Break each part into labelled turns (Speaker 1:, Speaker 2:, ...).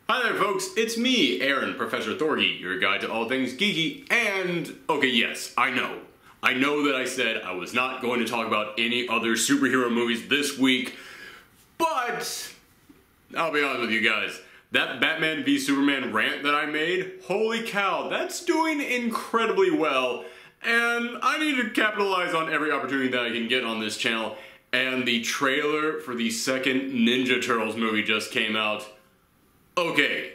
Speaker 1: Hi there folks, it's me, Aaron, Professor Thorgy, your guide to all things geeky, and, okay, yes, I know that I said I was not going to talk about any other superhero movies this week, but I'll be honest with you guys, that Batman v Superman rant that I made, holy cow, that's doing incredibly well, and I need to capitalize on every opportunity that I can get on this channel, and the trailer for the second Ninja Turtles movie just came out. Okay,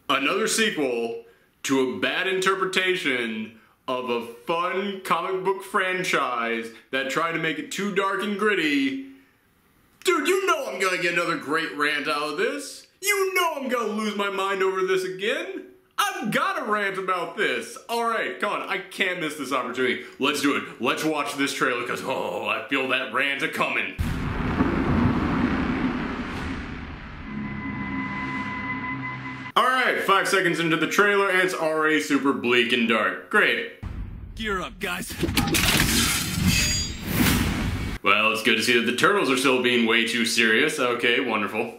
Speaker 1: another sequel to a bad interpretation of a fun comic book franchise that tried to make it too dark and gritty. Dude, you know I'm gonna get another great rant out of this. You know I'm gonna lose my mind over this again. I've gotta rant about this. Alright, come on, I can't miss this opportunity. Let's do it. Let's watch this trailer because, oh, I feel that rant a-coming. Alright, 5 seconds into the trailer and it's already super bleak and dark. Great.
Speaker 2: Gear up, guys.
Speaker 1: Well, it's good to see that the turtles are still being way too serious. Okay, wonderful.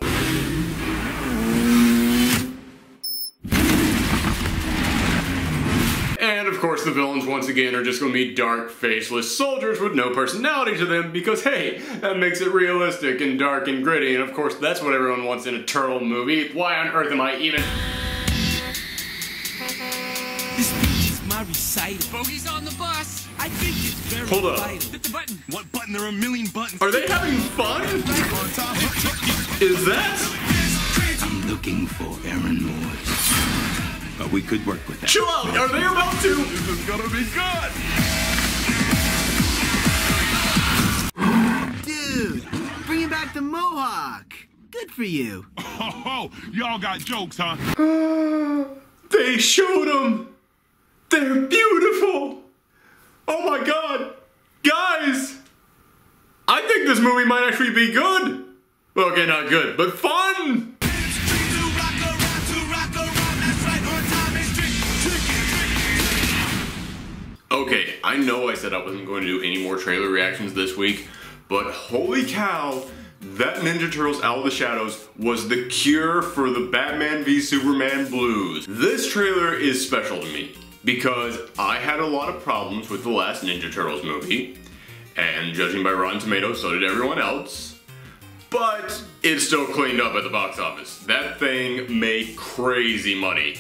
Speaker 1: And of course the villains once again are just going to be dark, faceless soldiers with no personality to them because, hey, that makes it realistic and dark and gritty, and of course that's what everyone wants in a turtle movie. Why on earth am I even...
Speaker 2: This speech is my recital. Bogey's on the bus. I think it's very
Speaker 1: Hold up.
Speaker 2: vital. Hit the button. What button? There are a million buttons.
Speaker 1: Are they having fun? Is that...
Speaker 3: I'm looking for Aaron Moores. But we could work with that.
Speaker 1: Chill out! Are they about to...
Speaker 2: This is gonna be good!
Speaker 4: Dude, bringing back the mohawk. Good for you.
Speaker 5: Oh, y'all got jokes, huh?
Speaker 1: They showed them! They're beautiful! Oh my god! Guys! I think this movie might actually be good! Okay, not good, but fun! Okay, I know I said I wasn't going to do any more trailer reactions this week, but holy cow, that Ninja Turtles Out of the Shadows was the cure for the Batman v Superman blues. This trailer is special to me because I had a lot of problems with the last Ninja Turtles movie, and judging by Rotten Tomatoes, so did everyone else, but it still cleaned up at the box office. That thing made crazy money.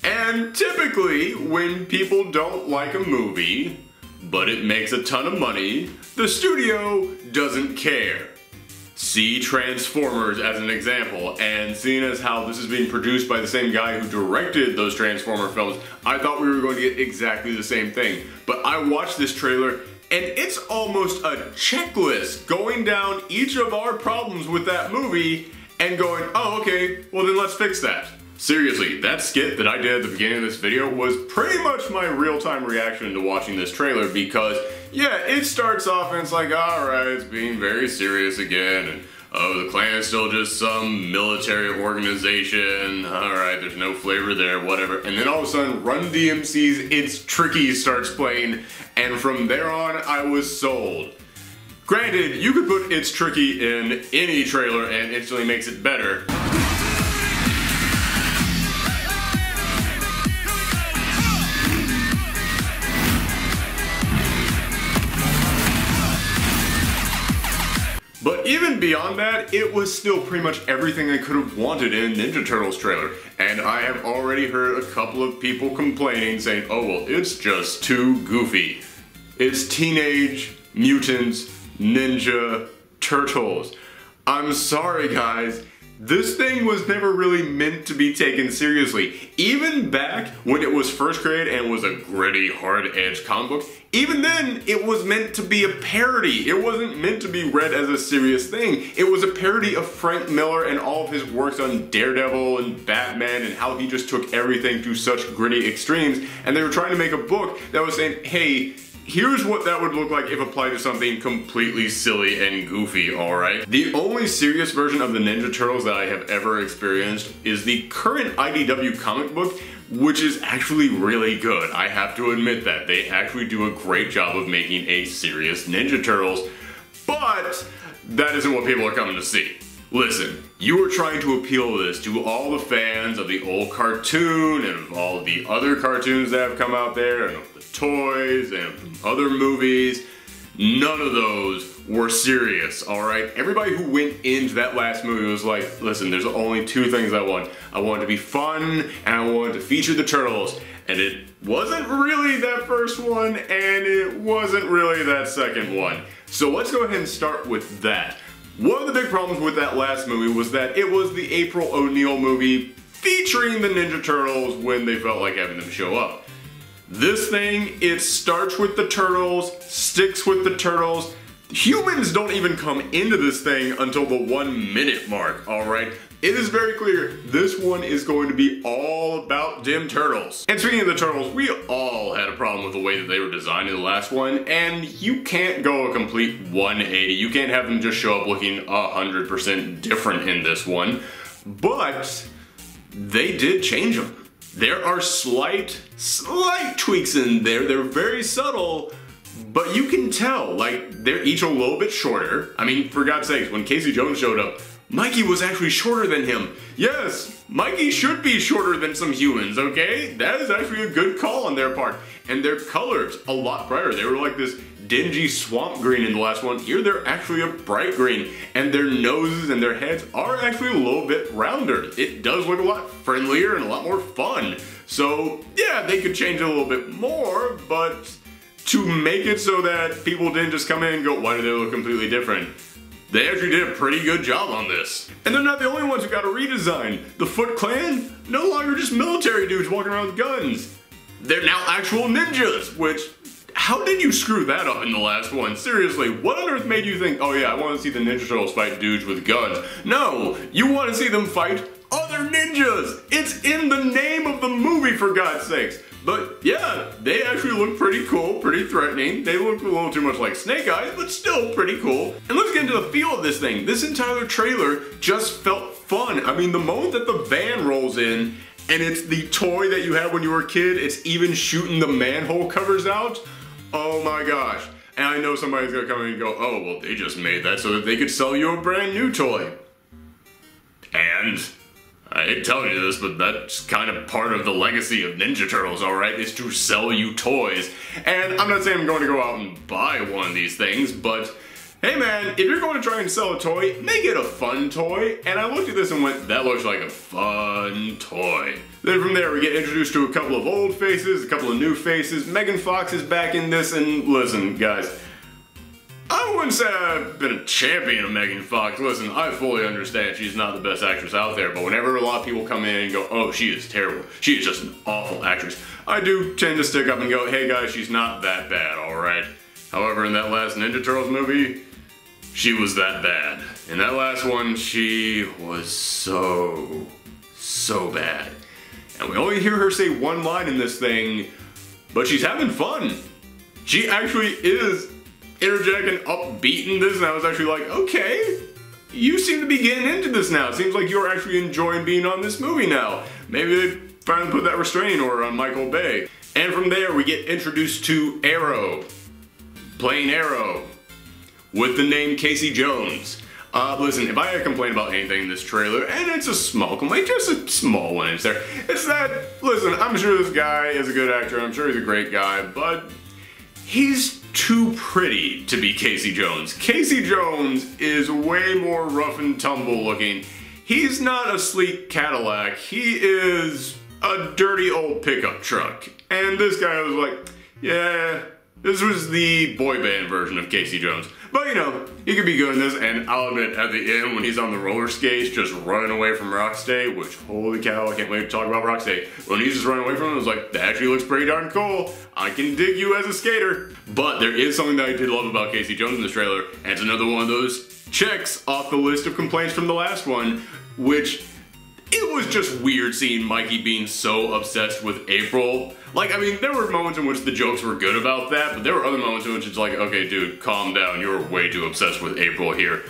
Speaker 1: And typically, when people don't like a movie, but it makes a ton of money, the studio doesn't care. See Transformers as an example, and seeing as how this is being produced by the same guy who directed those Transformer films, I thought we were going to get exactly the same thing. But I watched this trailer, and it's almost a checklist going down each of our problems with that movie and going, oh, okay, well then let's fix that. Seriously, that skit that I did at the beginning of this video was pretty much my real-time reaction to watching this trailer because, yeah, it starts off and it's like, alright, it's being very serious again, and oh, the Klan is still just some military organization, alright, there's no flavor there, whatever, and then all of a sudden, Run DMC's It's Tricky starts playing, and from there on, I was sold. Granted, you could put It's Tricky in any trailer and it instantly makes it better. But even beyond that, it was still pretty much everything I could have wanted in a Ninja Turtles trailer. And I have already heard a couple of people complaining, saying, oh well, it's just too goofy. It's Teenage Mutant Ninja Turtles. I'm sorry guys, this thing was never really meant to be taken seriously. Even back when it was first created and was a gritty, hard-edged comic book, even then it was meant to be a parody. It wasn't meant to be read as a serious thing. It was a parody of Frank Miller and all of his works on Daredevil and Batman and how he just took everything to such gritty extremes, and they were trying to make a book that was saying, hey, here's what that would look like if applied to something completely silly and goofy, alright? The only serious version of the Ninja Turtles that I have ever experienced is the current IDW comic book, which is actually really good. I have to admit that. They actually do a great job of making a serious Ninja Turtles, but that isn't what people are coming to see. Listen, You were trying to appeal this to all the fans of the old cartoon and of all the other cartoons that have come out there and of the toys and of other movies. None of those were serious, alright? Everybody who went into that last movie was like, listen, there's only two things I want. I want it to be fun and I want it to feature the Turtles. And it wasn't really that first one and it wasn't really that second one. So let's go ahead and start with that. One of the big problems with that last movie was that it was the April O'Neil movie featuring the Ninja Turtles when they felt like having them show up. This thing, it starts with the Turtles, sticks with the Turtles. Humans don't even come into this thing until the 1 minute mark, alright? It is very clear this one is going to be all about dim Turtles. And speaking of the Turtles, we all had a problem with the way that they were designed in the last one, and you can't go a complete 180. You can't have them just show up looking 100% different in this one, but they did change them. There are slight tweaks in there. They're very subtle, but you can tell, like, they're each a little bit shorter. I mean, for God's sakes, when Casey Jones showed up, Mikey was actually shorter than him. Yes, Mikey should be shorter than some humans, okay? That is actually a good call on their part. And their colors, a lot brighter. They were like this dingy swamp green in the last one. Here they're actually a bright green. And their noses and their heads are actually a little bit rounder. It does look a lot friendlier and a lot more fun. So, yeah, they could change it a little bit more, but to make it so that people didn't just come in and go, why do they look completely different? They actually did a pretty good job on this. And they're not the only ones who got a redesign. The Foot Clan, no longer just military dudes walking around with guns. They're now actual ninjas, which, how did you screw that up in the last one? Seriously, what on earth made you think, oh yeah, I want to see the Ninja Turtles fight dudes with guns? No, you want to see them fight other ninjas. It's in the name of the movie, for God's sakes. But yeah, they actually look pretty cool, pretty threatening. They look a little too much like Snake Eyes, but still pretty cool. And let's get into the feel of this thing. This entire trailer just felt fun. I mean, the moment that the van rolls in, and it's the toy that you had when you were a kid, it's even shooting the manhole covers out. Oh my gosh. And I know somebody's gonna come in and go, oh, well, they just made that so that they could sell you a brand new toy. And I hate telling you this, but that's kind of part of the legacy of Ninja Turtles, alright, is to sell you toys. And I'm not saying I'm going to go out and buy one of these things, but hey man, if you're going to try and sell a toy, make it a fun toy. And I looked at this and went, that looks like a fun toy. Then from there we get introduced to a couple of old faces, a couple of new faces. Megan Fox is back in this, and listen guys, I wouldn't say I've been a champion of Megan Fox. Listen, I fully understand she's not the best actress out there, but whenever a lot of people come in and go, oh, she is terrible, she is just an awful actress, I do tend to stick up and go, hey guys, she's not that bad, alright? However, in that last Ninja Turtles movie, she was that bad. In that last one, she was so bad. And we only hear her say one line in this thing, but she's having fun. She actually is energetic and upbeat in this, and I was actually like, okay, you seem to be getting into this now. It seems like you're actually enjoying being on this movie now. Maybe they finally put that restraining order on Michael Bay. And from there, we get introduced to Arrow, playing Arrow, with the name Casey Jones. Listen, if I had a complaint about anything in this trailer, and it's a small complaint, just a small one, it's that, listen, I'm sure this guy is a good actor, I'm sure he's a great guy, but he's too pretty to be Casey Jones. Casey Jones is way more rough and tumble looking. He's not a sleek Cadillac, he is a dirty old pickup truck. And this guy was like, yeah, this was the boy band version of Casey Jones. But you know, he could be good in this, and I'll admit, at the end when he's on the roller skates just running away from Rocksteady, which holy cow, I can't wait to talk about Rocksteady. When he's just running away from him, I was like, that actually looks pretty darn cool. I can dig you as a skater. But there is something that I did love about Casey Jones in this trailer, and it's another one of those checks off the list of complaints from the last one, which it was just weird seeing Mikey being so obsessed with April. Like, I mean, there were moments in which the jokes were good about that, but there were other moments in which it's like, okay, dude, calm down, you're way too obsessed with April here.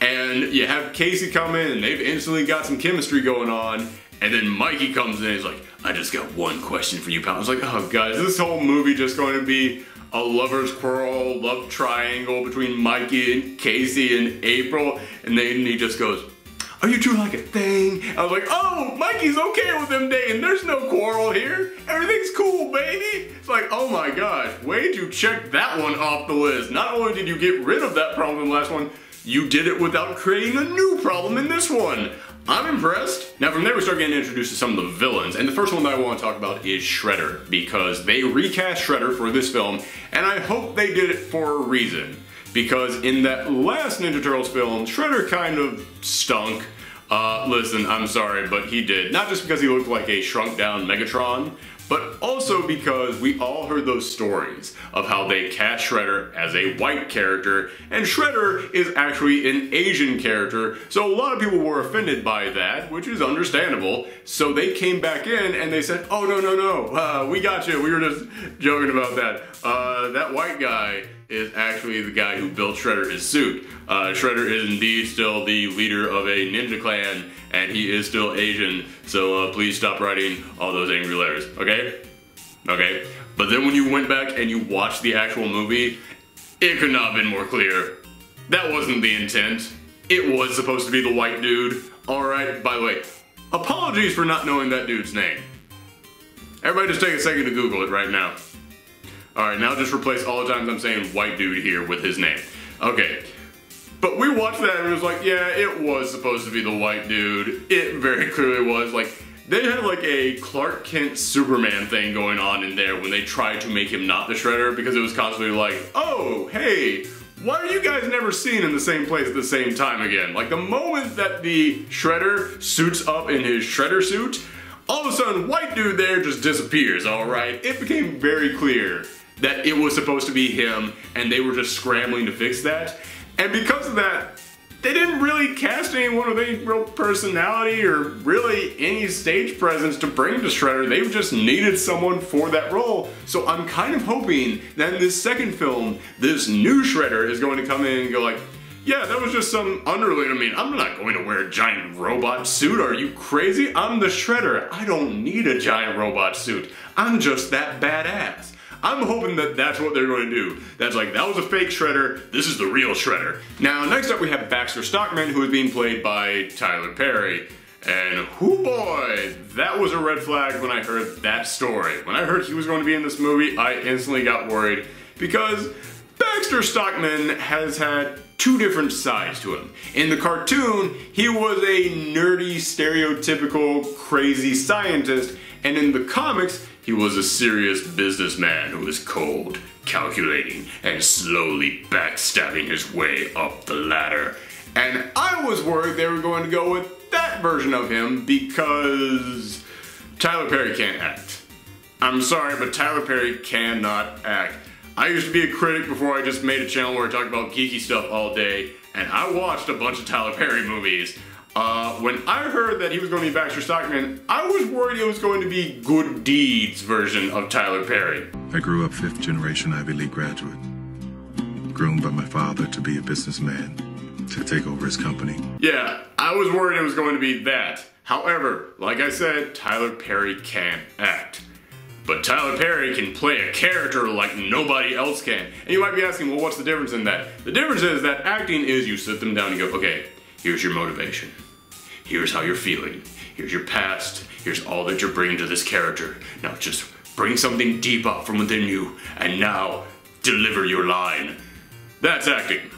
Speaker 1: And you have Casey come in, and they've instantly got some chemistry going on, and then Mikey comes in and he's like, I just got one question for you, pal. I was like, oh, guys, is this whole movie just going to be a lover's quarrel, love triangle between Mikey and Casey and April? And then he just goes, are you two like a thing? I was like, oh, Mikey's okay with him dating. There's no quarrel here. Everything's cool, baby. It's like, oh my gosh, way to check that one off the list. Not only did you get rid of that problem in the last one, you did it without creating a new problem in this one. I'm impressed. Now from there we start getting introduced to some of the villains, and the first one that I want to talk about is Shredder, because they recast Shredder for this film, and I hope they did it for a reason. Because in that last Ninja Turtles film, Shredder kind of stunk. Listen, I'm sorry, but he did. Not just because he looked like a shrunk down Megatron, but also because we all heard those stories of how they cast Shredder as a white character, and Shredder is actually an Asian character, so a lot of people were offended by that, which is understandable. So they came back in and they said, oh no, we got you, we were just joking about that. That white guy is actually the guy who built Shredder his suit. Shredder is indeed still the leader of a ninja clan, and he is still Asian, so please stop writing all those angry letters, okay? Okay. But then when you went back and you watched the actual movie, it could not have been more clear. That wasn't the intent. It was supposed to be the white dude. Alright, by the way, apologies for not knowing that dude's name. Everybody just take a second to Google it right now. Alright, now just replace all the times I'm saying white dude here with his name. Okay. But we watched that and it was like, yeah, it was supposed to be the white dude. It very clearly was. Like, they had like a Clark Kent Superman thing going on in there when they tried to make him not the Shredder, because it was constantly like, oh, hey, why are you guys never seen in the same place at the same time again? Like, the moment that the Shredder suits up in his Shredder suit, all of a sudden, white dude there just disappears, alright? It became very clear that it was supposed to be him, and they were just scrambling to fix that. And because of that, they didn't really cast anyone with any real personality or really any stage presence to bring to Shredder. They just needed someone for that role. So I'm kind of hoping that in this second film, this new Shredder is going to come in and go like, yeah, that was just some underling. I mean, I'm not going to wear a giant robot suit. Are you crazy? I'm the Shredder. I don't need a giant robot suit. I'm just that badass. I'm hoping that that's what they're going to do. That's like, that was a fake Shredder, this is the real Shredder. Now, next up we have Baxter Stockman, who is being played by Tyler Perry. And whoo boy, that was a red flag when I heard that story. When I heard he was going to be in this movie, I instantly got worried, because Baxter Stockman has had two different sides to him. In the cartoon, he was a nerdy, stereotypical, crazy scientist, and in the comics, he was a serious businessman who was cold, calculating, and slowly backstabbing his way up the ladder. And I was worried they were going to go with that version of him because Tyler Perry can't act. I'm sorry, but Tyler Perry cannot act. I used to be a critic before I just made a channel where I talked about geeky stuff all day, and I watched a bunch of Tyler Perry movies. When I heard that he was going to be Baxter Stockman, I was worried it was going to be Good Deeds' version of Tyler Perry.
Speaker 6: I grew up fifth generation Ivy League graduate, groomed by my father to be a businessman, to take over his company. Yeah, I was worried it was going to be that. However, like I said, Tyler Perry can't act. But Tyler Perry can play a character like nobody else can. And you might be asking, well, what's the difference in that? The difference is that acting is you sit them down and go, okay, here's your motivation. Here's how you're feeling. Here's your past. Here's all that you're bringing to this character. Now just bring something deep up from within you, and now deliver your line. That's acting.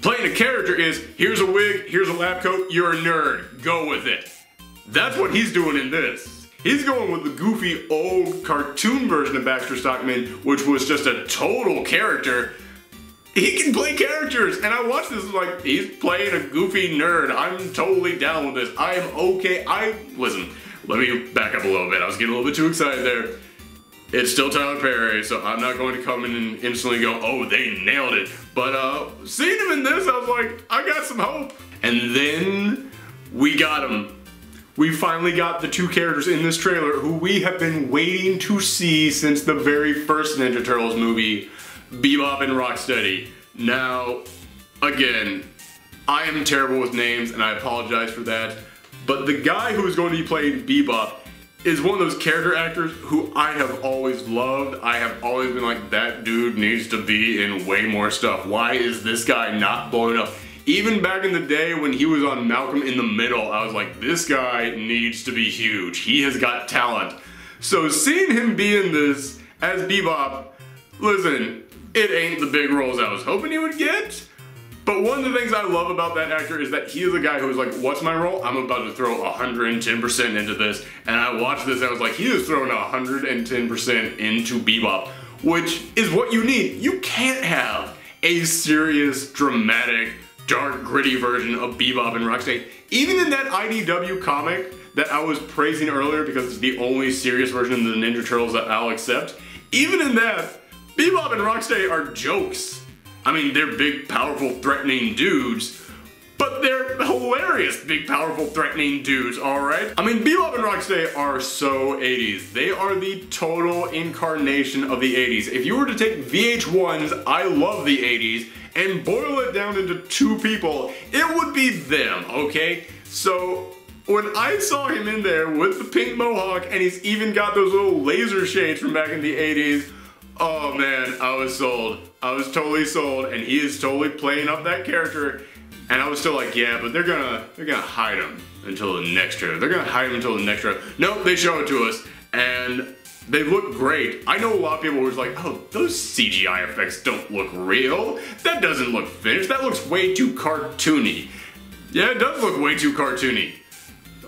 Speaker 6: Playing a character is, here's a wig, here's a lab coat, you're a nerd, go with it. That's what he's doing in this. He's going with the goofy old cartoon version of Baxter Stockman, which was just a total character. He can play characters, and I watched this like, he's playing a goofy nerd. I'm totally down with this. I am okay. Listen, let me back up a little bit. I was getting a little bit too excited there. It's still Tyler Perry, so I'm not going to come in and instantly go, oh, they nailed it. But seeing him in this, I was like, I got some hope. And then we got him. We finally got the two characters in this trailer who we have been waiting to see since the very first Ninja Turtles movie, Bebop and Rocksteady. Now, again, I am terrible with names and I apologize for that, but the guy who is going to be playing Bebop is one of those character actors who I have always loved. I have always been like, that dude needs to be in way more stuff. Why is this guy not blowing up?
Speaker 1: Even back in the day when he was on Malcolm in the Middle, I was like, this guy needs to be huge. He has got talent. So seeing him be in this as Bebop, listen, it ain't the big roles I was hoping he would get. But one of the things I love about that actor is that he is a guy who is like, what's my role? I'm about to throw 110% into this. And I watched this and I was like, he is throwing 110% into Bebop, which is what you need. You can't have a serious, dramatic, dark, gritty version of Bebop and Rocksteady. Even in that IDW comic that I was praising earlier because it's the only serious version of the Ninja Turtles that I'll accept, even in that, Bebop and Rocksteady are jokes. I mean, they're big, powerful, threatening dudes, but they're hilarious big, powerful, threatening dudes, alright? I mean, Bebop and Rocksteady are so 80s. They are the total incarnation of the 80s. If you were to take VH1's I Love the 80s and boil it down into two people, it would be them, okay? So, when I saw him in there with the pink mohawk and he's even got those little laser shades from back in the 80s, oh man, I was sold. I was totally sold, and he is totally playing up that character. And I was still like, yeah, but they're gonna hide him until the next trailer. They're gonna hide him until the next trailer. Nope, they show it to us, and they look great. I know a lot of people were like, oh, those CGI effects don't look real. That doesn't look finished. That looks way too cartoony. Yeah, it does look way too cartoony.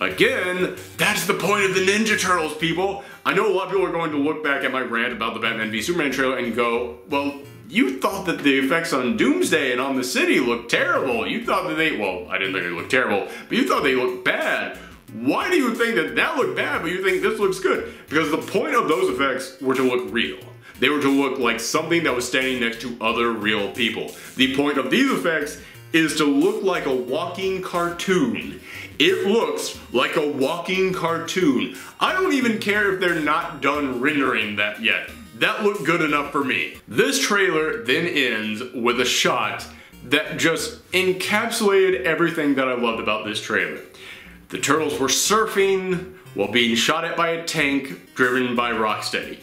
Speaker 1: Again, that's the point of the Ninja Turtles, people. I know a lot of people are going to look back at my rant about the Batman v Superman trailer and go, well, you thought that the effects on Doomsday and on the city looked terrible. You thought that they, well, I didn't think they looked terrible, but you thought they looked bad. Why do you think that that looked bad, but you think this looks good? Because the point of those effects were to look real. They were to look like something that was standing next to other real people. The point of these effects is to look like a walking cartoon. It looks like a walking cartoon. I don't even care if they're not done rendering that yet. That looked good enough for me. This trailer then ends with a shot that just encapsulated everything that I loved about this trailer. The turtles were surfing while being shot at by a tank driven by Rocksteady.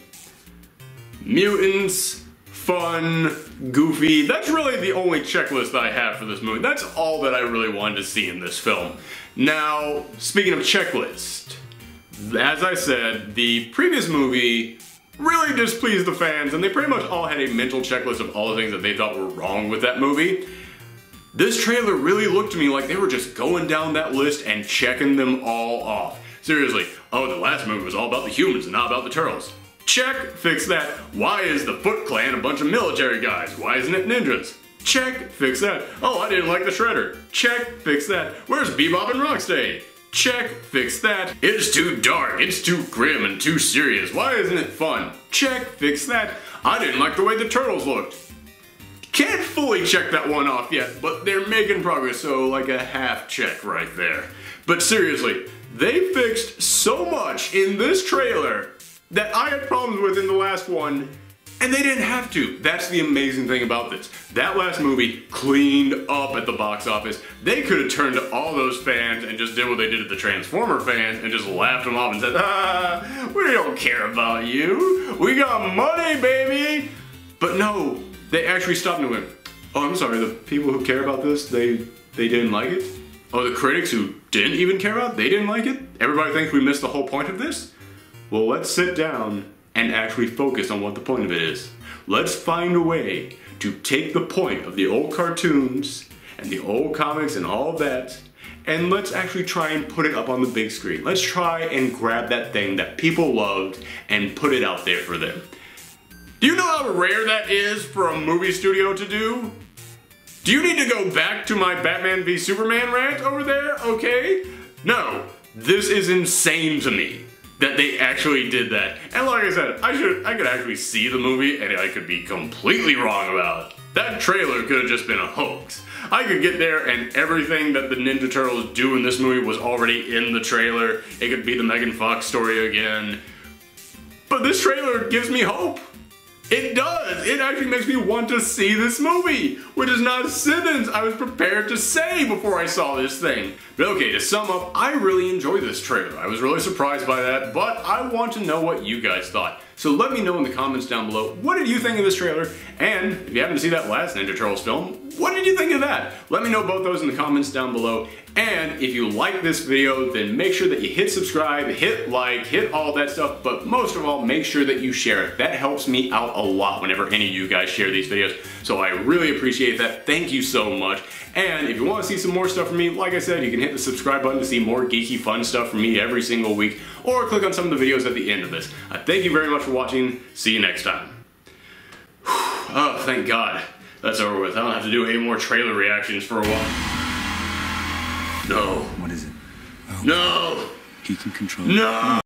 Speaker 1: Mutants, fun, goofy. That's really the only checklist I have for this movie. That's all that I really wanted to see in this film. Now, speaking of checklist, as I said, the previous movie really displeased the fans, and they pretty much all had a mental checklist of all the things that they thought were wrong with that movie. This trailer really looked to me like they were just going down that list and checking them all off. Seriously, oh, the last movie was all about the humans and not about the turtles. Check, fix that. Why is the Foot Clan a bunch of military guys? Why isn't it ninjas? Check, fix that. Oh, I didn't like the Shredder. Check, fix that. Where's Bebop and Rocksteady? Check, fix that. It's too dark, it's too grim and too serious. Why isn't it fun? Check, fix that. I didn't like the way the turtles looked. Can't fully check that one off yet, but they're making progress, so like a half check right there. But seriously, they fixed so much in this trailer that I had problems with in the last one, and they didn't have to. That's the amazing thing about this. That last movie cleaned up at the box office. They could have turned to all those fans and just did what they did to the Transformer fans and just laughed them off and said, ah, we don't care about you. We got money, baby. But no, they actually stopped and went, oh, I'm sorry, the people who care about this, they didn't like it? Oh, the critics who didn't even care about it, they didn't like it? Everybody thinks we missed the whole point of this? Well, let's sit down and actually focus on what the point of it is. Let's find a way to take the point of the old cartoons and the old comics and all of that, and let's actually try and put it up on the big screen. Let's try and grab that thing that people loved and put it out there for them. Do you know how rare that is for a movie studio to do? Do you need to go back to my Batman v Superman rant over there, okay? No, this is insane to me that they actually did that. And like I said, I could actually see the movie and I could be completely wrong about it. That trailer could have just been a hoax. I could get there and everything that the Ninja Turtles do in this movie was already in the trailer. It could be the Megan Fox story again. But this trailer gives me hope. It does! It actually makes me want to see this movie, which is not a sentence I was prepared to say before I saw this thing. But okay, to sum up, I really enjoyed this trailer. I was really surprised by that, but I want to know what you guys thought. So let me know in the comments down below, what did you think of this trailer? And if you happen to see that last Ninja Turtles film, what did you think of that? Let me know both those in the comments down below. And if you like this video, then make sure that you hit subscribe, hit like, hit all that stuff, but most of all, make sure that you share it. That helps me out a lot whenever any of you guys share these videos. So I really appreciate that. Thank you so much. And if you want to see some more stuff from me, like I said, you can hit the subscribe button to see more geeky fun stuff from me every single week, or click on some of the videos at the end of this. Thank you very much for watching. See you next time. Oh, thank God. That's over with. I don't have to do any more trailer reactions for a while. No.
Speaker 3: What is it? Oh.
Speaker 1: No!
Speaker 3: He can control.
Speaker 1: No!